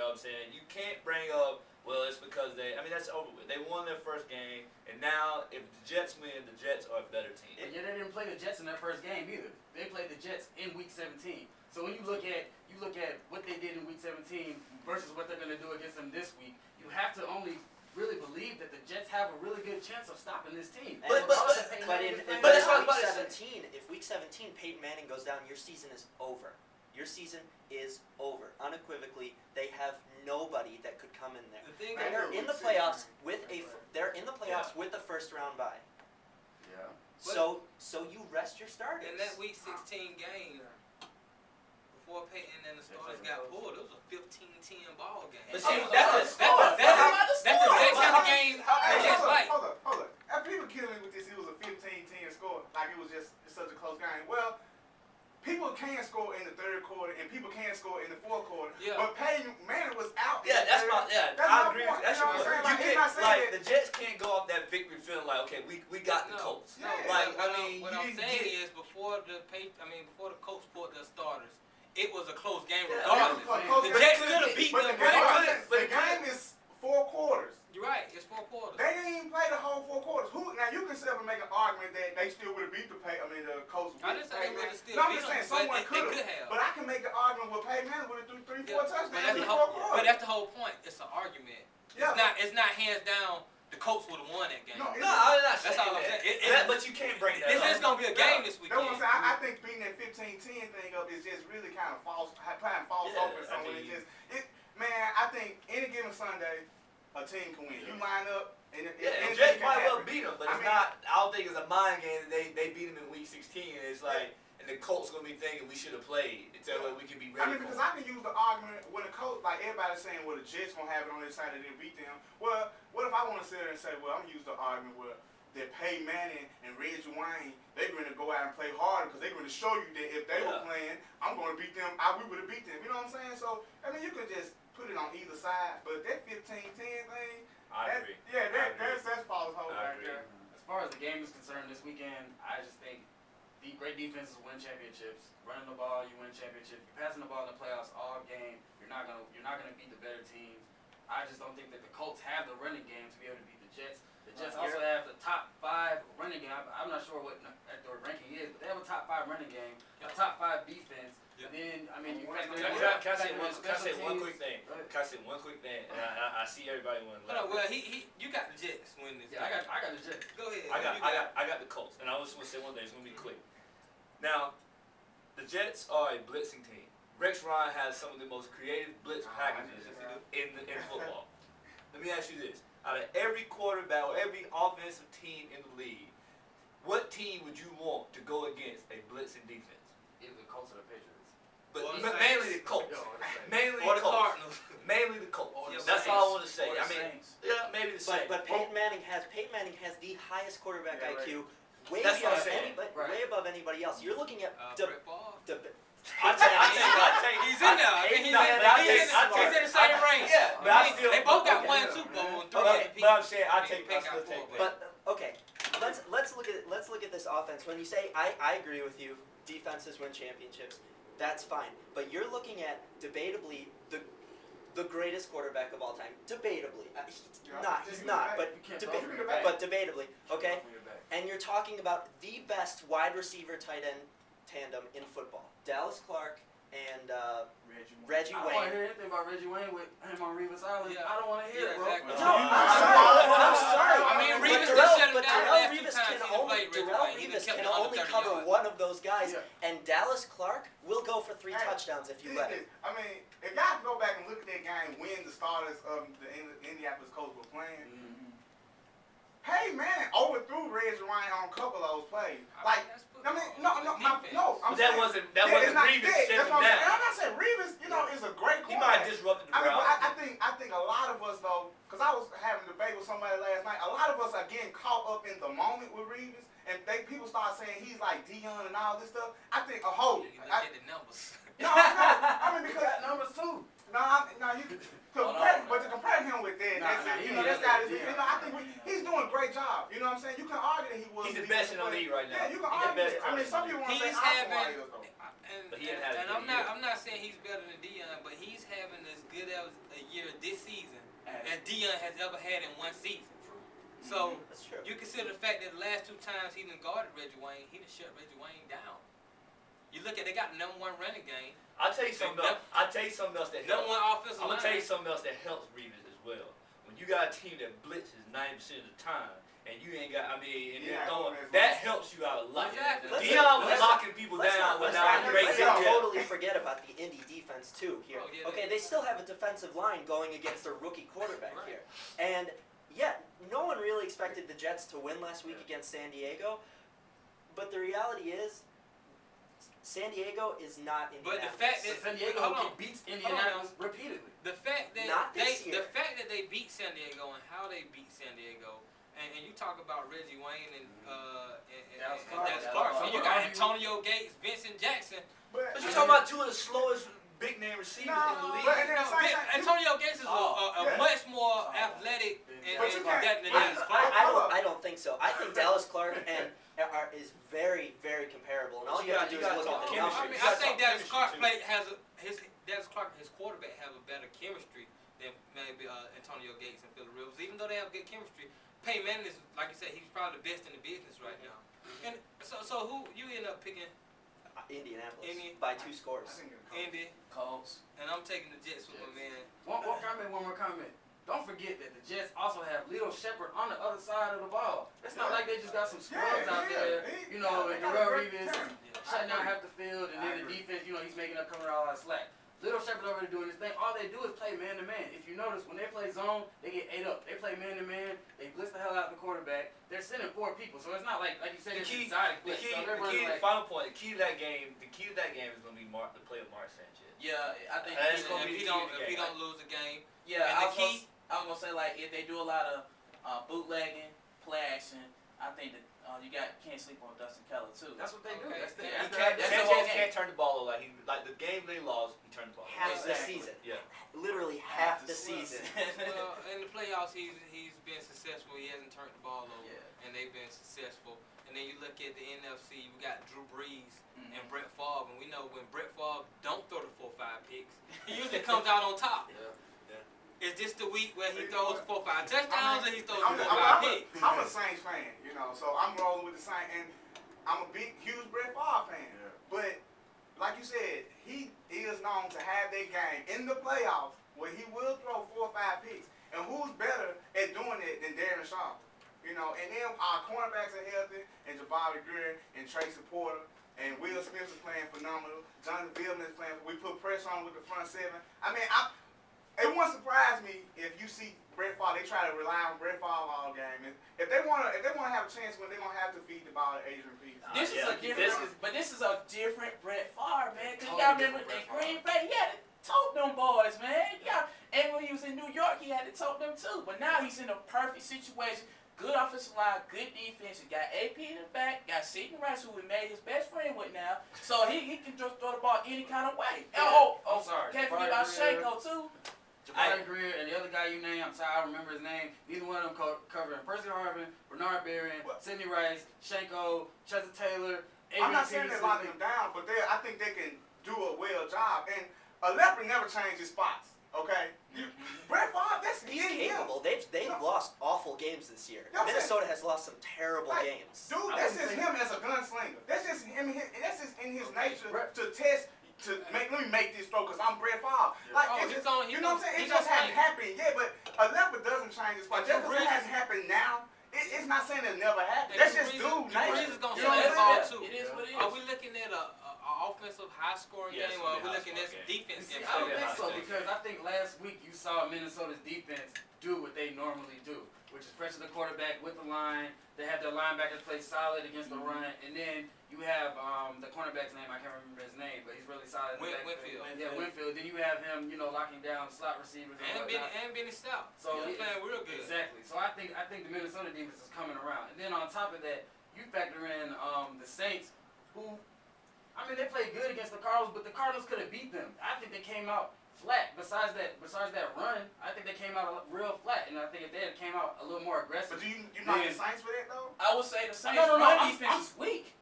know what I'm saying? You can't bring up, well, it's because that's over with. They won their first game, and now if the Jets win, the Jets are a better team. But yeah, they didn't play the Jets in their first game either. They played the Jets in Week 17. So when you look at what they did in Week 17 versus what they're going to do against them this week, you have to only really believe that the Jets have a really good chance of stopping this team. But in Week 17, Peyton Manning goes down, your season is over. Your season is over. Unequivocally, they have nobody that could come in there. They are in the playoffs with a first round bye. Yeah. So you rest your starters. In that Week 16 game, before Peyton and the starters got pulled, it was a 15-10 ball game. But see, that's the exact kind of game the Jets like. Hold up. People killing me with this. It was a 15-10 score, like it was just such a close game. Well, people can score in the third quarter, and people can score in the fourth quarter. Yeah. But Peyton Manning was out. I agree with you. That's your point. The Jets can't go off that victory feeling like, okay, we got the Colts. No. What I'm saying is before the Colts pulled their starters, it was a close game regardless. The Jets could have beat them. The game is 4 quarters. You're right. It's 4 quarters. They didn't even play the whole 4 quarters. Now you can sit up and make an argument that they still would have beat the Colts. I didn't say they would have still beat them. No, I'm beat just saying them, someone could have. But I can make the argument with Peyton Manning would have threw 3-4 touchdowns in 4 quarters. But that's the whole point. It's an argument. It's not hands down. The Colts would have won that game. I'm not saying that's all I'm saying. But you can't bring that up. This is going to be a game this weekend. That's what I'm saying. I think beating that 15-10 thing up is just really kind of false open. I think any given Sunday, a team can win. You line up, and Jets might well beat them, but I don't think it's a mind game that they beat them in Week 16, and it's like, and the Colts going to be thinking we should have played until we can be ready. Because I can use the argument when the Colts, like everybody's saying, well, the Jets going to have it on their side and they beat them. Well, what if I want to sit there and say, well, I'm going to use the argument where that Peyton Manning and Reggie Wayne, they're going to go out and play harder because they're going to show you that if they were playing, I'm going to beat them. We would have beat them. You know what I'm saying? So, you could just put it on either side. But that 15-10 thing, I agree. Yeah, that's false hope right there. As far as the game is concerned this weekend, I just think the great defenses win championships. Running the ball, you win championships. You're passing the ball in the playoffs all game. You're not gonna beat the better teams. I just don't think that the Colts have the running game to be able to beat the Jets. The Jets also have the top 5 running game. I'm not sure what their ranking is, but they have a top 5 running game, a top 5 defense. Yep. And then, can I say one quick thing? And I see everybody want to laugh. Well, you got the Jets winning this. Yeah, I got the Jets. Go ahead. I got the Colts, and I just want to say one thing. It's gonna be quick. Now, the Jets are a blitzing team. Rex Ryan has some of the most creative blitz packages in football. Let me ask you this. Out of every quarterback or every offensive team in the league, what team would you want to go against a blitzing defense? Either the Colts or the Patriots. But mainly the Colts. Mainly the Cardinals. Mainly the Colts. That's all I want to say. Maybe the Saints. But Peyton Manning has the highest quarterback IQ. Way above anybody else. You're looking at I take he's in there. He's in the same range. Yeah, but they both got 1 Super Bowl and 3 MVP. But I'm saying I still take. But okay, let's look at this offense. When you say I agree with you, defenses win championships. That's fine. But you're looking at debatably the greatest quarterback of all time. Debatably, he's not. But debatably, okay. And you're talking about the best wide receiver tight end tandem in football. Dallas Clark and Reggie Wayne. I don't want to hear anything about Reggie Wayne with him on Revis Island. I don't want to hear it, bro. Exactly. No, I'm sorry. I mean, Revis can only cover one of those guys, and Dallas Clark will go for 3 touchdowns if you let him. I mean, if y'all go back and look at that game when the starters of the Indianapolis Colts were playing, hey man, overthrew Reggie Ryan on a couple of those plays. Like, I mean, no. But that wasn't Revis shutting down. I'm not saying Revis, is a great quarterback. He might have disrupted the route. I think a lot of us though, because I was having a debate with somebody last night. A lot of us are getting caught up in the moment with Revis, and people start saying he's like Dion and all this stuff. I think a whole. You look at the numbers. No. I mean because got numbers too. But to compare him with that, this guy is, I think he's doing a great job. You know what I'm saying? You can argue that he was. He's the best in the league right now. Yeah, you can argue that. I mean, some people want to say and I'm not saying he's better than Dion, but he's having as good as a Dion has ever had in one season. So That's true. you consider the fact that the last 2 times he done guarded Reggie Wayne, he done shut Reggie Wayne down. You look at they got the #1 running game, I'll tell you something else. I'll tell you something else that helps. #1 offensive I'm line. gonna tell you something else that helps Reeves as well. When you got a team that blitzes 90% of the time, and you ain't got, and Yeah, then throwing, that's that right. helps you out a lot. Exactly. Dion was Let's- locking people down Let's without not, great let's not detail. totally forget about the Indy defense too here. Oh, yeah, Okay, they still have a defensive line going against a rookie quarterback Right. here. And yeah, no one really expected the Jets to win last week against San Diego. But the reality is, San Diego is not But Indianapolis. the fact that San Diego hold on. beats Indianapolis repeatedly. The fact that Not this year. the fact that they beat San Diego and how they beat San Diego, and you talk about Reggie Wayne and Dallas and Clark. Dallas Dallas Clark, Clark. and you got Antonio Gates, Vincent Jackson. But But you talking about 2 of the slowest big name receivers in the No, league. but and then No, Antonio Gates is a yeah. much more athletic But you can't- than Dallas Clark. I don't think so. I think Dallas Clark is very, very comparable. And all you have to do is look at the chemistry. numbers. I think Dallas Chemistry, Clark too. Dallas Clark, his quarterback, have a better chemistry than maybe Antonio Gates and Phillip Rivers. Even though they have good chemistry, Peyton Manning is, like you said, he's probably the best in the business right now. And so who you end up picking? Indianapolis Indy. by 2 scores. Indy, Colts. and I'm taking the Jets with my man. One more comment. Don't forget that the Jets also have Lito Shepherd on the other side of the ball. It's not like they just got some scrubs out there, and Darrell Reeves shutting down half the field, and then the defense, he's making up coming out a lot of slack. Little Shepherd over there doing his thing. All they do is play man to man. If you notice, when they play zone, they get ate up. They play man to man. They blitz the hell out of the quarterback. They're sending 4 people, so it's not like you said, The it's key, exotic the blitz. key, So the they're running key, like, final point. The key to that game is going to be the play of Mark Sanchez. Yeah, I think. That's If gonna be he the key don't to the if he game. don't lose the game, Yeah, and the key. I was gonna say like if they do a lot of bootlegging, play action, I think that you can't sleep on Dustin Keller too. that's what they do. Okay. That's the, Yeah. that's the, That's the whole Sanchez game. can't turn the ball over. Like the game they lost, he turned the ball over. Half the Exactly. season. Yeah. Literally half the season. Well, in the playoffs, he's been successful. He hasn't turned the ball over, Yeah. and they've been successful. And then you look at the NFC, we got Drew Brees Mhm. and Brett Favre, and we know when Brett Favre don't throw the 4-5 picks, he usually comes out on top. Is this the week where he throws 4-5 touchdowns and he throws 4-5 picks? I'm a Saints fan, so I'm rolling with the Saints, and I'm a huge Brett Favre fan. But like you said, he is known to have that game in the playoffs where he will throw 4 or 5 picks. And who's better at doing it than Darren Shaw? And then our cornerbacks are healthy, and Jabari Greer and Tracy Porter, and Will Smith is playing phenomenal. Jonathan Vilman is playing. We put pressure on with the front 7. It wouldn't surprise me if you see Brett Favre. They try to rely on Brett Favre all game. And if they want to have a chance, when they're gonna have to feed the ball to Adrian Peterson. This is yeah. a different, but this is a different Brett Favre, man. Cause you gotta remember that Green Bay, he had to tote them boys, man. Yeah, and when he was in New York, he had to tote them too. But now he's in a perfect situation. Good offensive line, good defense. He got AP in the back, got Sidney Rice, who he made his best friend with now. So he can just throw the ball any kind of way. Oh, sorry. can't forget about Shanko too. Jabari Greer and the other guy you named, I'm sorry, I don't remember his name. Neither one of them covering Percy Harvin, Bernard Barron, Sidney Rice, Shanko, Chester Taylor. I'm not saying they lock him down, but I think they can do a well job. And a leopard never changes spots. Okay, Brett Favre, He's capable. They've lost awful games this year. Yeah, I'm Minnesota has lost some terrible games. Dude, that's just him as a gunslinger. That's just him. That's just in his nature to test. Let me make this throw because I'm Brett Favre. You know what I'm saying? It just hasn't happened yet, but a leopard doesn't change his spot. Just because it hasn't happened now, it's not saying it never happened. That's just dude nature. Brees is gonna You know show what that I'm ball saying? too. It is what it is. Are we looking at a offensive high-scoring Yes, game, or are we it'll be a looking at some high-scoring defense See, game? I don't Yeah, think so high because I think last week you saw Minnesota's defense do what they normally do, which is pressure the quarterback with the line. They have their linebackers play solid against the run, and then you have the cornerback's name. I can't remember his name, but he's really solid. In the backfield. Winfield. Yeah, Winfield. Then you have him, locking down slot receivers And Benny Stout. So He's playing real good. Exactly. So I think the Minnesota defense is coming around, and then on top of that, you factor in the Saints, who, they played good against the Cardinals, but the Cardinals could have beat them. I think they came out flat. Besides that run, I think they came out real flat, and I think if they had came out a little more aggressive. But you not the Saints for that though? I would say the Saints No, run I'm defense is weak.